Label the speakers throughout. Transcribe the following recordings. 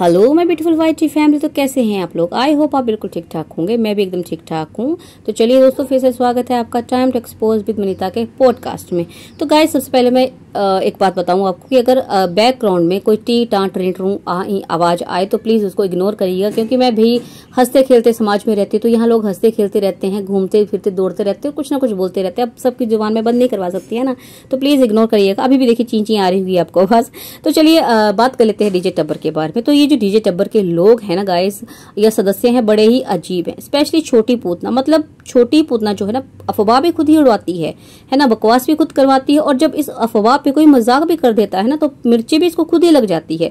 Speaker 1: Hello my beautiful whitey family. तो कैसे हैं आप लोग? आई होप आप बिल्कुल ठीक ठाक होंगे। मैं भी एकदम ठीक ठाक हूँ। तो चलिए दोस्तों, फिर से स्वागत है आपका time to expose with Manita के पॉडकास्ट में। तो गाइस, सबसे पहले मैं एक बात बताऊं आपको कि अगर बैकग्राउंड में कोई टी टाट रिंटरू आवाज आए तो प्लीज उसको इग्नोर करिएगा, क्योंकि मैं भी हंसते खेलते समाज में रहती हूँ। तो यहाँ लोग हंसते खेलते रहते हैं, घूमते फिरते दौड़ते रहते हैं, कुछ ना कुछ बोलते रहते हैं। अब सबकी जुबान में बंद नहीं करवा सकती है ना, तो प्लीज इग्नोर करिएगा। अभी भी देखिए चींची आ रही हुई आपको बस। तो चलिए बात कर लेते हैं डीजे टब्बर के बारे में। तो ये जो डीजे टब्बर के लोग हैं ना गाइस, या सदस्य हैं, बड़े ही अजीब हैं। स्पेशली छोटी पूतना, मतलब छोटी पूतना जो है ना, अफवाह भी खुद ही उड़वाती है ना, बकवास भी खुद करवाती है। और जब इस अफवाह पे कोई मजाक भी कर देता है ना, तो मिर्ची भी इसको खुद ही लग जाती है।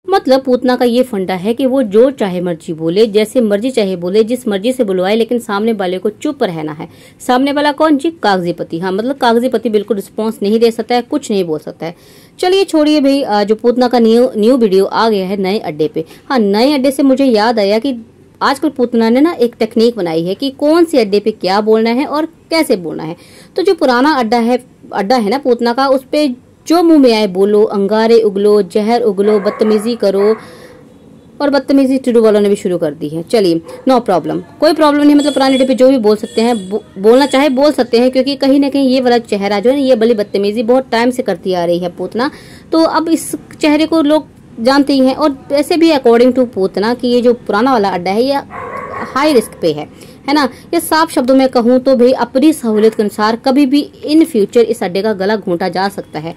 Speaker 1: मतलब पूतना का ये फंडा है कि वो जो चाहे मर्जी बोले, जैसे मर्जी चाहे बोले, जिस मर्जी से बुलवाए, लेकिन सामने वाले को चुप रहना है। सामने वाला कौन जी? कागजी पति। हाँ, मतलब कागजी पति बिल्कुल रिस्पॉन्स नहीं दे सकता है, कुछ नहीं बोल सकता है। चलिए छोड़िए भाई, जो पूतना का न्यू वीडियो आ गया है नए अड्डे पे। हाँ, नए अड्डे से मुझे याद आया कि आजकल पूतना ने ना एक टेक्निक बनाई है कि कौन से अड्डे पे क्या बोलना है और कैसे बोलना है। तो जो पुराना अड्डा है ना पूतना का, उस पे जो मुंह में आए बोलो, अंगारे उगलो, जहर उगलो, बदतमीजी करो। और बदतमीजी टुडू वालों ने भी शुरू कर दी है। चलिए, नो प्रॉब्लम, कोई प्रॉब्लम नहीं। मतलब पुराने अड्डे पे जो भी बोल सकते हैं, बोलना चाहे बोल सकते हैं, क्योंकि कहीं ना कहीं ये वाला चेहरा जो है ना, ये बड़ी बदतमीजी बहुत टाइम से करती आ रही है पूतना। तो अब इस चेहरे को लोग जानते ही हैं। और वैसे भी अकॉर्डिंग टू पूतना कि ये जो पुराना वाला अड्डा है, ये हाई रिस्क पे है ना। ये साफ शब्दों में कहूँ तो भाई अपनी सहूलियत के अनुसार कभी भी इन फ्यूचर इस अड्डे का गला घोंटा जा सकता है।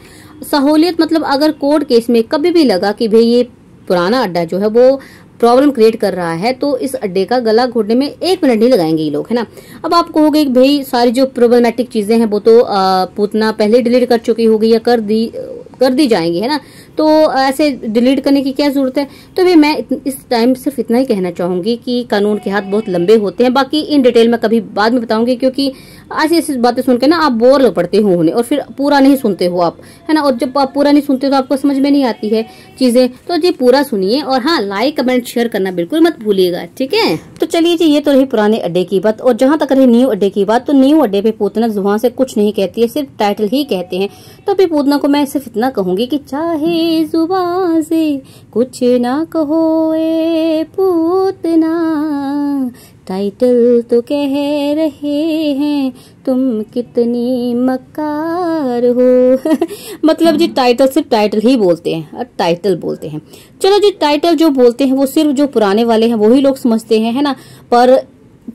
Speaker 1: सहूलियत मतलब अगर कोर्ट केस में कभी भी लगा कि भाई ये पुराना अड्डा जो है वो प्रॉब्लम क्रिएट कर रहा है, तो इस अड्डे का गला घोटने में 1 मिनट नहीं लगाएंगे ये लोग, है ना। अब आप कहोगे कि भाई सारी जो प्रॉब्लमेटिक चीजें हैं वो तो पूतना पहले डिलीट कर चुकी होगी या कर दी जाएंगी, है ना। तो ऐसे डिलीट करने की क्या जरूरत है? तो भाई मैं इस टाइम सिर्फ इतना ही कहना चाहूंगी कि कानून के हाथ बहुत लंबे होते हैं। बाकी इन डिटेल में कभी बाद में बताऊंगी, क्योंकि ऐसी बातें सुनकर ना आप बोर हो पड़ते हो उन्हें, और फिर पूरा नहीं सुनते हो आप, है ना। और जब आप पूरा नहीं सुनते तो आपको समझ में नहीं आती है चीजें। तो जी पूरा सुनिए, और हाँ, लाइक कमेंट शेयर करना बिल्कुल मत भूलिएगा, ठीक है। तो चलिए जी, ये तो रही पुराने अड्डे की बात। और जहां तक रही न्यू अड्डे की बात, तो न्यू अड्डे पे पूतना जुबान से कुछ नहीं कहती है, सिर्फ टाइटल ही कहते हैं। तो अभी पूतना को मैं सिर्फ इतना कहूंगी कि चाहे जुबान से कुछ ना कहो ए पूतना, टाइटल तो कह रहे हैं तुम कितनी मक्कार हो। मतलब जी टाइटल सिर्फ टाइटल ही बोलते हैं, टाइटल बोलते हैं। चलो जी, टाइटल जो बोलते हैं वो सिर्फ जो पुराने वाले हैं वही लोग समझते हैं, है ना। पर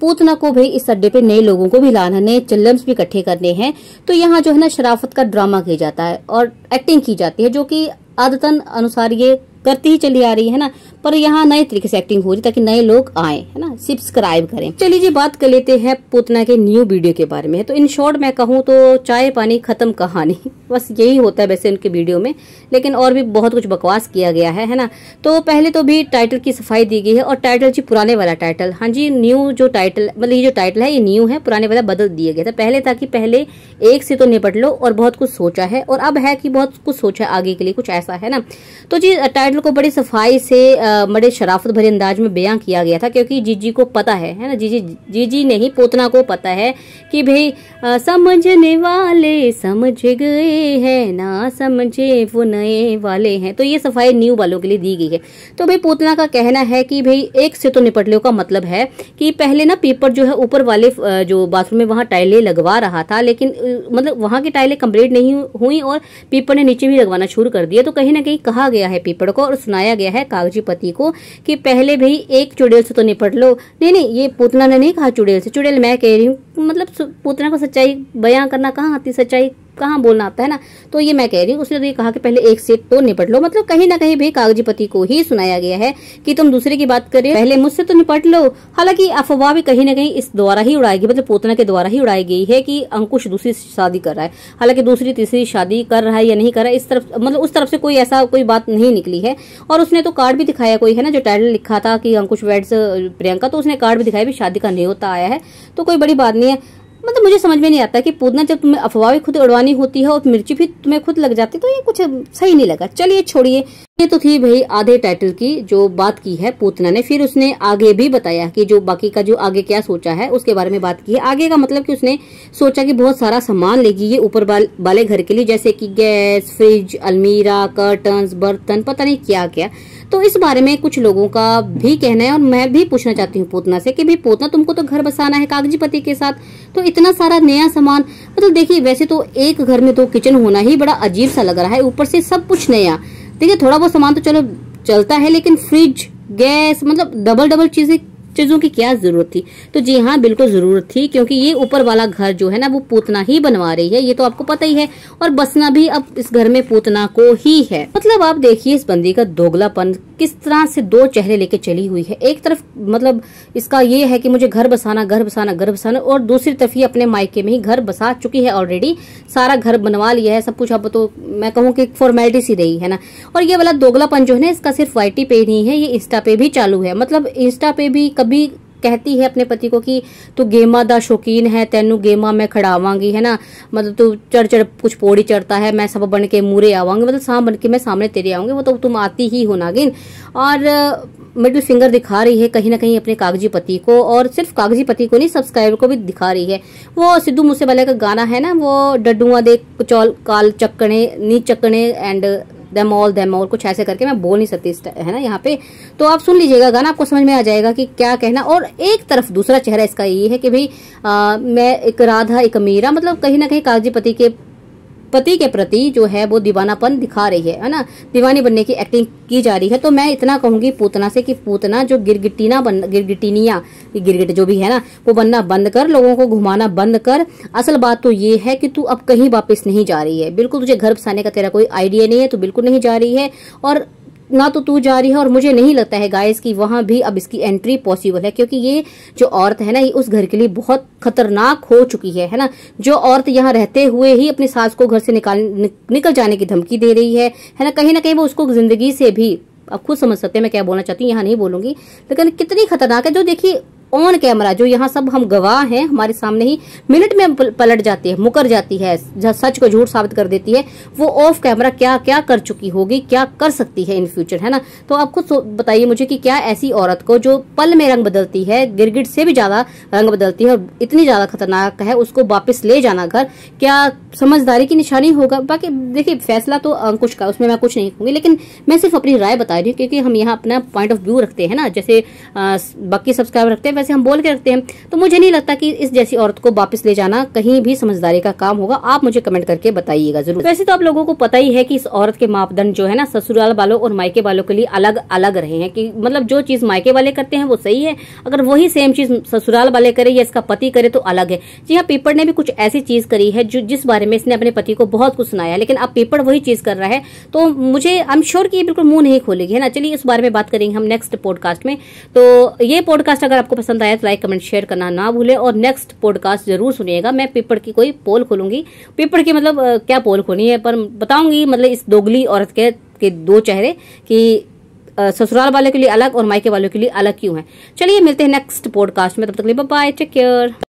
Speaker 1: पूतना को भाई इस अड्डे पे नए लोगों को भी लाना, नए चिल्ड्रंस भी इकट्ठे करने हैं। तो यहाँ जो है ना, शराफत का ड्रामा किया जाता है और एक्टिंग की जाती है, जो कि आदतन अनुसार ये करती ही चली आ रही है ना। पर यहाँ नए तरीके से एक्टिंग हो रही ताकि नए लोग आए, है ना, सब्सक्राइब करें। चलिए जी, बात कर लेते हैं पूतना के न्यू वीडियो के बारे में। तो इन शॉर्ट मैं कहूँ तो चाय पानी खत्म कहानी, बस यही होता है वैसे उनके वीडियो में। लेकिन और भी बहुत कुछ बकवास किया गया है ना। तो पहले तो भी टाइटल की सफाई दी गई है, और टाइटल जी पुराने वाला टाइटल, हाँ जी, न्यू जो टाइटल, मतलब ये जो टाइटल है ये न्यू है, पुराने वाला बदल दिया गया था। पहले था कि पहले एक से तो निपट लो और बहुत कुछ सोचा है, और अब है कि बहुत कुछ सोचा है आगे के लिए, कुछ ऐसा है ना। तो जी टाइटल को बड़ी सफाई से बड़े शराफत भरे अंदाज में बयां किया गया था, क्योंकि जीजी को पता है ना, जीजी नहीं, पूतना को पता है कि भाई समझने वाले समझ गए हैं, ना समझे वो नए वाले हैं। तो ये सफाई न्यू वालों के लिए दी गई है। तो भाई पूतना का कहना है कि भाई एक से तो निपट लो का मतलब है कि पहले ना पेपर जो है ऊपर वाले जो बाथरूम में वहां टाइलें लगवा रहा था, लेकिन मतलब वहां की टाइलें कंप्लीट नहीं हुई और पेपर ने नीचे भी लगवाना शुरू कर दिया। तो कहीं ना कहीं कहा गया है पेपर को और सुनाया गया है कागजी पति को कि पहले भाई एक चुड़ैल से तो निपट लो। नहीं, ये पूतना ने नहीं कहा चुड़ैल से, चुड़ैल मैं कह रही हूँ। मतलब पूतना को सच्चाई बयां करना कहाँ आती, सच्चाई कहाँ बोलना आता है ना। तो ये मैं कह रही हूँ, उसने तो ये कहा कि पहले एक से तो निपट लो। मतलब कहीं ना कहीं भाई कागजी पति को ही सुनाया गया है कि तुम दूसरे की बात कर रहे हो, पहले मुझसे तो निपट लो। हालांकि अफवाह भी कहीं ना कहीं इस द्वारा ही उड़ाई गई, मतलब पूतना के द्वारा ही उड़ाई गई है कि अंकुश दूसरी शादी कर रहा है। हालांकि दूसरी तीसरी शादी कर रहा है या नहीं कर रहा है, इस तरफ मतलब उस तरफ से कोई ऐसा कोई बात नहीं निकली है। और उसने तो कार्ड भी दिखाया कोई, है ना, जो टाइटल लिखा था कि अंकुश वेड्स प्रियंका, तो उसने कार्ड भी दिखाया भी शादी का न्योता आया है। तो कोई बड़ी बात नहीं है। मतलब मुझे समझ में नहीं आता कि पूतना जब तुम्हें अफवाह खुद उड़वानी होती है और मिर्ची भी तुम्हें खुद लग जाती है, तो ये कुछ सही नहीं लगा। चलिए छोड़िए। ये तो थी भाई आधे टाइटल की जो बात की है पूतना ने। फिर उसने आगे भी बताया कि जो बाकी का जो आगे क्या सोचा है उसके बारे में बात की है। आगे का मतलब कि उसने सोचा कि बहुत सारा सामान लेगी ये ऊपर वाले घर के लिए, जैसे कि गैस, फ्रिज, अलमीरा, कर्टन्स, बर्तन, पता नहीं क्या क्या। तो इस बारे में कुछ लोगों का भी कहना है और मैं भी पूछना चाहती हूँ पूतना से कि भाई पूतना तुमको तो घर बसाना है कागजी पति के साथ, तो इतना सारा नया सामान, मतलब देखिए वैसे तो एक घर में तो किचन होना ही बड़ा अजीब सा लग रहा है, ऊपर से सब कुछ नया। देखिए थोड़ा बहुत सामान तो चलो चलता है, लेकिन फ्रिज, गैस, मतलब डबल चीजों की क्या जरूरत थी? तो जी हाँ, बिल्कुल जरूरत थी, क्योंकि ये ऊपर वाला घर जो है ना वो पूतना ही बनवा रही है, ये तो आपको पता ही है। और बसना भी अब इस घर में पूतना को ही है। मतलब आप देखिए इस बंदी का दोगलापन, किस तरह से दो चेहरे लेके चली हुई है। एक तरफ मतलब इसका ये है कि मुझे घर बसाना, और दूसरी तरफ ये अपने मायके में ही घर बसा चुकी है ऑलरेडी, सारा घर बनवा लिया है, सब कुछ। अब तो मैं कहूँ कि फॉर्मेलिटी सी रही है ना। और ये वाला दोगलापन जो है ना इसका सिर्फ वाईटी पे नहीं है, ये इंस्टा पे भी चालू है। मतलब इंस्टा पे भी कभी कहती है अपने पति को कि तू गेमा दा शौकीन है, तेनू गेमा मैं खड़ावांगी, है ना, मतलब तू चढ़ कुछ पौड़ी चढ़ता है, मैं सब बन के मूरे आवांगी, मतलब सांप बन के मैं सामने तेरे आऊंगी, वो तो तुम आती ही हो नागिन। और मिडिल फिंगर दिखा रही है कहीं ना कहीं अपने कागजी पति को, और सिर्फ कागजी पति को नहीं, सब्सक्राइबर को भी दिखा रही है। वो सिद्धू मूसेवाले का गाना है ना, वो डड्डुआ दे चौल काल चक्कने नी चक्कने एंड देम ऑल कुछ ऐसे करके, मैं बोल नहीं सकती है ना यहाँ पे, तो आप सुन लीजिएगा गाना, आपको समझ में आ जाएगा कि क्या कहना। और एक तरफ दूसरा चेहरा इसका ये है कि भाई मैं एक राधा एक मीरा, मतलब कहीं ना कहीं कागजी पति के प्रति जो है वो दीवानापन दिखा रही है ना, दीवानी बनने की एक्टिंग की जा रही है। तो मैं इतना कहूंगी पूतना से कि पूतना जो गिरगिट जो भी है ना, वो बनना बंद कर, लोगों को घुमाना बंद कर। असल बात तो ये है कि तू अब कहीं वापस नहीं जा रही है, बिल्कुल तुझे घर बसाने का तेरा कोई आइडिया नहीं है, तू बिल्कुल नहीं जा रही है, और ना तो तू जा रही है, और मुझे नहीं लगता है गाइस कि वहां भी अब इसकी एंट्री पॉसिबल है, क्योंकि ये जो औरत है ना ये उस घर के लिए बहुत खतरनाक हो चुकी है ना। जो औरत यहाँ रहते हुए ही अपनी सास को घर से निकल जाने की धमकी दे रही है ना, कहीं ना कहीं वो उसको जिंदगी से भी, आप खुद समझ सकते हैं मैं क्या बोलना चाहती हूँ, यहाँ नहीं बोलूंगी, लेकिन कितनी खतरनाक है। जो देखिए ऑन कैमरा जो यहाँ सब हम गवाह हैं, हमारे सामने ही मिनट में पलट जाती है, मुकर जाती है, सच को झूठ साबित कर देती है, वो ऑफ कैमरा क्या क्या कर चुकी होगी, क्या कर सकती है इन फ्यूचर, है ना। तो आप खुद बताइए मुझे कि क्या ऐसी औरत को जो पल में रंग बदलती है, गिरगिट से भी ज्यादा रंग बदलती है और इतनी ज्यादा खतरनाक है, उसको वापस ले जाना घर, क्या समझदारी की निशानी होगा? बाकी देखिए फैसला तो अंकुश का, उसमें मैं कुछ नहीं कहूंगी, लेकिन मैं सिर्फ अपनी राय बता रही हूँ, क्योंकि हम यहाँ अपना पॉइंट ऑफ व्यू रखते हैं ना, जैसे बाकी सब्सक्राइबर रखते हैं वैसे हम बोल के रखते हैं। तो मुझे नहीं लगता कि इस जैसी औरत को वापस ले जाना कहीं भी समझदारी का काम होगा। आप मुझे कमेंट करके बताइएगा जरूर। वैसे तो आप लोगों को पता ही है कि इस औरत के मापदंड जो है ना ससुराल वालों और मायके वालों के लिए अलग अलग रहे हैं, कि मतलब जो चीज मायके वाले करते हैं वो सही है, अगर वही सेम चीज ससुराल वाले करे या इसका पति करे तो अलग है। जी हाँ, पेपर ने भी कुछ ऐसी चीज करी है जिस बारे में इसने अपने पति को बहुत कुछ सुनाया, लेकिन अब पेपर वही चीज कर रहा है, तो मुझे आई एम श्योर कि ये बिल्कुल मुंह नहीं खोलेगी, है ना। चलिए इस बारे में बात करेंगे हम नेक्स्ट पॉडकास्ट में। तो ये पॉडकास्ट अगर आपको पसंद आया तो लाइक कमेंट शेयर करना ना भूले, और नेक्स्ट पॉडकास्ट जरूर सुनिएगा। मैं पेपर की कोई पोल खोलूंगी, पेपर की मतलब क्या पोल खोलनी है, पर बताऊंगी मतलब इस दोगली औरत के दो चेहरे कि ससुराल वाले के लिए अलग और मायके वालों के लिए अलग क्यों है। चलिए मिलते हैं नेक्स्ट पॉडकास्ट में, तब तक के लिए बाय बाय, टेक केयर।